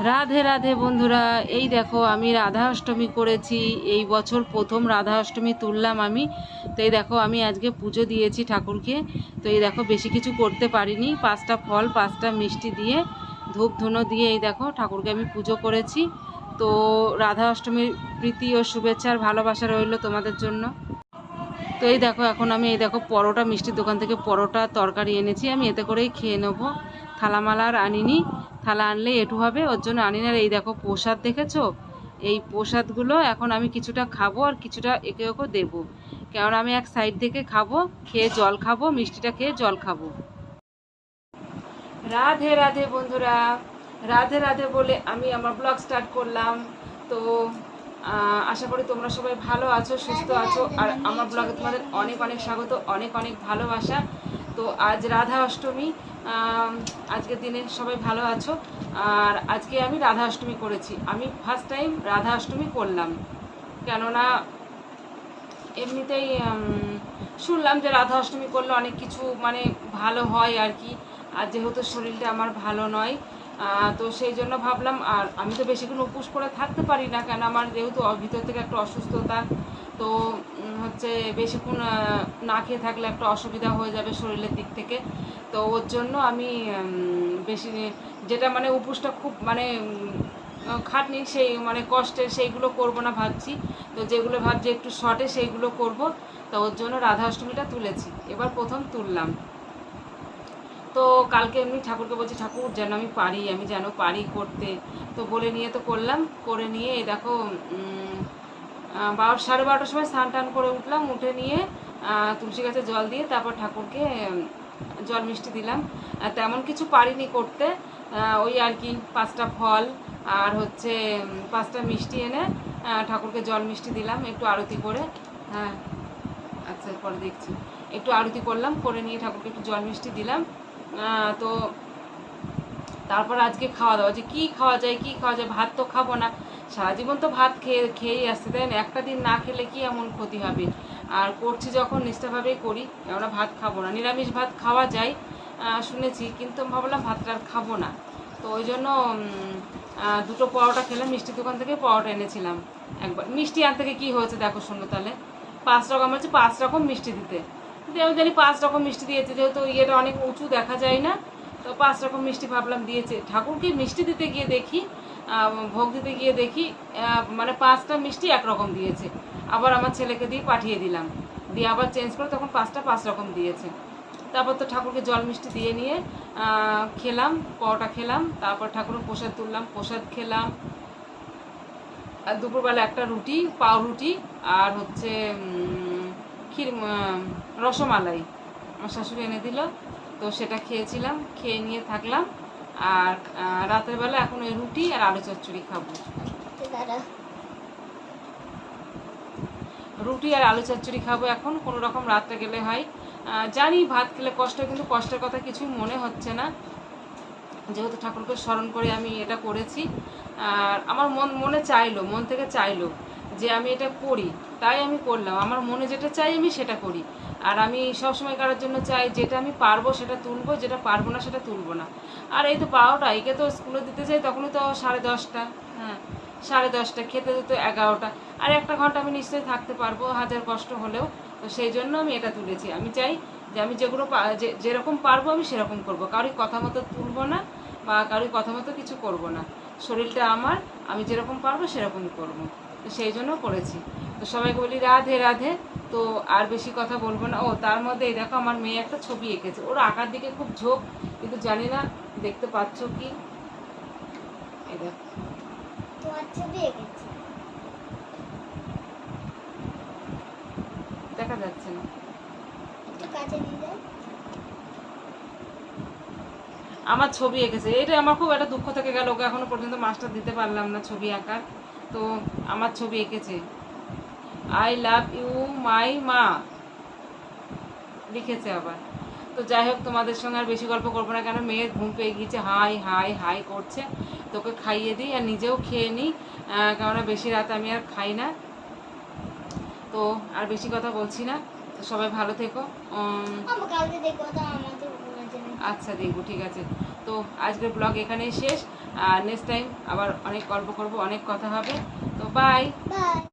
রাধে রাধে বন্ধুরা, এই দেখো আমি রাধা অষ্টমী করেছি। এই বছর প্রথম রাধা অষ্টমী তুললাম আমি। তো এই দেখো আমি আজকে পুজো দিয়েছি ঠাকুরকে। তো এই দেখো বেশি কিছু করতে পারিনি, 5টা ফল 5টা মিষ্টি দিয়ে ধূপ ধুনো দিয়ে এই দেখো ঠাকুরকে আমি পুজো করেছি। তো রাধা অষ্টমীর প্রীতি ও শুভেচ্ছার ভালোবাসা রইল তোমাদের জন্য। তো এই দেখো এখন আমি এই দেখো পরোটা, মিষ্টির দোকান থেকে পরোটা তরকারি এনেছি, আমি এতে করেই খেয়ে নেবো। থালামালা আর আনিনি, থালা আনলে এটু হবে, ওর জন্য আনি না। এই দেখো প্রসাদ দেখেছো, এই প্রসাদগুলো এখন আমি কিছুটা খাবো আর কিছুটা একে ওকে দেবো, কেননা আমি এক সাইড থেকে খাবো, খেয়ে জল খাবো, মিষ্টিটা খেয়ে জল খাবো। রাধে রাধে বন্ধুরা, রাধে রাধে বলে আমি আমার ব্লগ স্টার্ট করলাম। তো আশা করি তোমরা সবাই ভালো আছো, সুস্থ আছো, আর আমার ব্লগে তোমাদের অনেক অনেক স্বাগত, অনেক অনেক ভালোবাসা। তো আজ রাধা অষ্টমী, আজকের দিনে সবাই ভালো আছো। আর আজকে আমি রাধা অষ্টমী করেছি, আমি ফার্স্ট টাইম রাধা অষ্টমী করলাম। কেননা এমনিতেই শুনলাম যে রাধা অষ্টমী করলে অনেক কিছু মানে ভালো হয় আর কি। আর যেহেতু শরীরটা আমার ভালো নয়, তো সেই জন্য ভাবলাম, আর আমি তো বেশিক্ষণ উপোস করে থাকতে পারি না, কেন আমার যেহেতু ভিতর থেকে একটা অসুস্থতা। তো হচ্ছে বেশিক্ষণ না খেয়ে থাকলে একটা অসুবিধা হয়ে যাবে শরীরের দিক থেকে। তো ওর জন্য আমি বেশি, যেটা মানে উপোসটা খুব মানে খাটনি, সেই মানে কষ্টের, সেইগুলো করব না ভাবছি। তো যেগুলো ভাবছি একটু শর্টে সেইগুলো করব। তো ওর জন্য রাধা অষ্টমীটা তুলেছি, এবার প্রথম তুললাম। তো কালকে এমনি ঠাকুরকে বলছি, ঠাকুর যেন আমি পারি, আমি যেন পারি করতে। তো বলে নিয়ে তো করলাম, করে নিয়ে এই দেখো 12:30টার সময় স্নান টান করে উঠলাম, উঠে নিয়ে তুলসী গাছে জল দিয়ে তারপর ঠাকুরকে জল মিষ্টি দিলাম। তেমন কিছু পারিনি করতে, ওই আর কি 5টা ফল আর হচ্ছে 5টা মিষ্টি এনে ঠাকুরকে জল মিষ্টি দিলাম একটু আরতি করে। হ্যাঁ আচ্ছা, পরে দেখছি। একটু আরতি করলাম, করে নিয়ে ঠাকুরকে একটু জল মিষ্টি দিলাম। তো তারপর আজকে খাওয়া দাওয়া, যে কী খাওয়া যায় কী খাওয়া যায়, ভাত তো খাবো না, সারা জীবন তো ভাত খেয়েই আসছে, তাই না? একটা দিন না খেলে কি এমন ক্ষতি হবে? আর করছি যখন নিষ্ঠাভাবেই করি, আমরা ভাত খাবো না, নিরামিষ ভাত খাওয়া যায় শুনেছি, কিন্তু ভাবলাম ভাতটা আর খাবো না। তো ওই জন্য 2টো পরোটা খেলাম, মিষ্টির দোকান থেকে পরোটা এনেছিলাম। একবার মিষ্টি আনতে থেকে কী হয়েছে দেখো, শোনো তাহলে। 5 রকম হচ্ছে, 5 রকম মিষ্টি দিতে দিতে আমি জানি 5 রকম মিষ্টি দিয়েছে, যেহেতু ইয়েটা অনেক উঁচু দেখা যায় না। তো 5 রকম মিষ্টি ভাবলাম দিয়েছে। ঠাকুরকে মিষ্টি দিতে গিয়ে দেখি, ভোগ দিতে গিয়ে দেখি মানে 5টা মিষ্টি একরকম দিয়েছে। আবার আমার ছেলেকে দিয়ে পাঠিয়ে দিলাম, দিয়ে আবার চেঞ্জ করে তখন 5টা 5 রকম দিয়েছে। তারপর তো ঠাকুরকে জল মিষ্টি দিয়ে নিয়ে খেলাম, পরোটা খেলাম, তারপর ঠাকুরের প্রসাদ তুললাম, প্রসাদ খেলাম। আর দুপুরবেলা একটা রুটি, পাউরুটি আর হচ্ছে ক্ষীর, রসমালাই আমার শাশুড়ি এনে দিল, তো সেটা খেয়েছিলাম, খেয়ে নিয়ে থাকলাম। আর রাতের বেলা এখন ওই রুটি আর আলু চচ্চড়ি খাবো। রুটি আর আলু চচ্চড়ি খাবো এখন, কোনো রকম রাত্রে গেলে হয়। জানি ভাত খেলে কষ্ট, কিন্তু কষ্টের কথা কিছুই মনে হচ্ছে না, যেহেতু ঠাকুরকে স্মরণ করে আমি এটা করেছি। আর আমার মনে চাইলো, মন থেকে চাইলো যে আমি এটা করি, তাই আমি করলাম। আমার মনে যেটা চাই আমি সেটা করি। আর আমি সবসময় কারোর জন্য চাই, যেটা আমি পারবো সেটা তুলবো, যেটা পারবো না সেটা তুলবো না। আর এই তো 12টা, একে তো স্কুলে দিতে যাই তখনই তো 10:30, হ্যাঁ 10:30, খেতে দিতে 11টা। আর 1 ঘন্টা আমি নিশ্চয়ই থাকতে পারবো, হাজার কষ্ট হলেও। তো সেই জন্য আমি এটা তুলেছি। আমি চাই যে আমি যেগুলো যেরকম পারবো আমি সেরকম করবো, কারোর কথা মতো তুলবো না বা কারোর কথা মতো কিছু করব না। শরীরটা আমার, আমি যেরকম পারবো সেরকমই করব। তো সেই জন্য করেছি। তো সবাইকে বলি রাধে রাধে। তো আর বেশি কথা বলবো না। ও তার মধ্যে এই দেখো আমার মেয়ে একটা ছবি এঁকেছে, ওর আঁকার দিকে খুব ঝোঁক, কিন্তু জানি না দেখতে পাচ্ছ কি। এই দেখো তোমার ছবি এঁকেছে, দেখা যাচ্ছে না, একটু কাছে নিয়ে যাও। আমার ছবি এঁকেছে। এটা আমার খুব একটা দুঃখ থেকে গেল, ওকে এখনো পর্যন্ত মাস্টার দিতে পারলাম না ছবি আঁকার। তো আমার ছবি এঁকেছে, আই লাভ ইউ মাই মা লিখেছে আবার। তো যাই হোক, তোমাদের সঙ্গে আর বেশি গল্প করবো না, কেন মেয়ের ঘুম পেয়ে গিয়েছে, হাই হাই হাই করছে। তোকে খাইয়ে দিই আর নিজেও খেয়ে নিই, কেননা বেশি রাত আমি আর খাই না। তো আর বেশি কথা বলছি না, তো সবাই ভালো থেকো। কালকে দেখবো তো আমাদের। আচ্ছা দেখবো, ঠিক আছে। তো আজকের ব্লগ এখানেই শেষ। নেক্সট টাইম আবার অনেক গল্প করব, অনেক কথা হবে। তো বাই। বাই।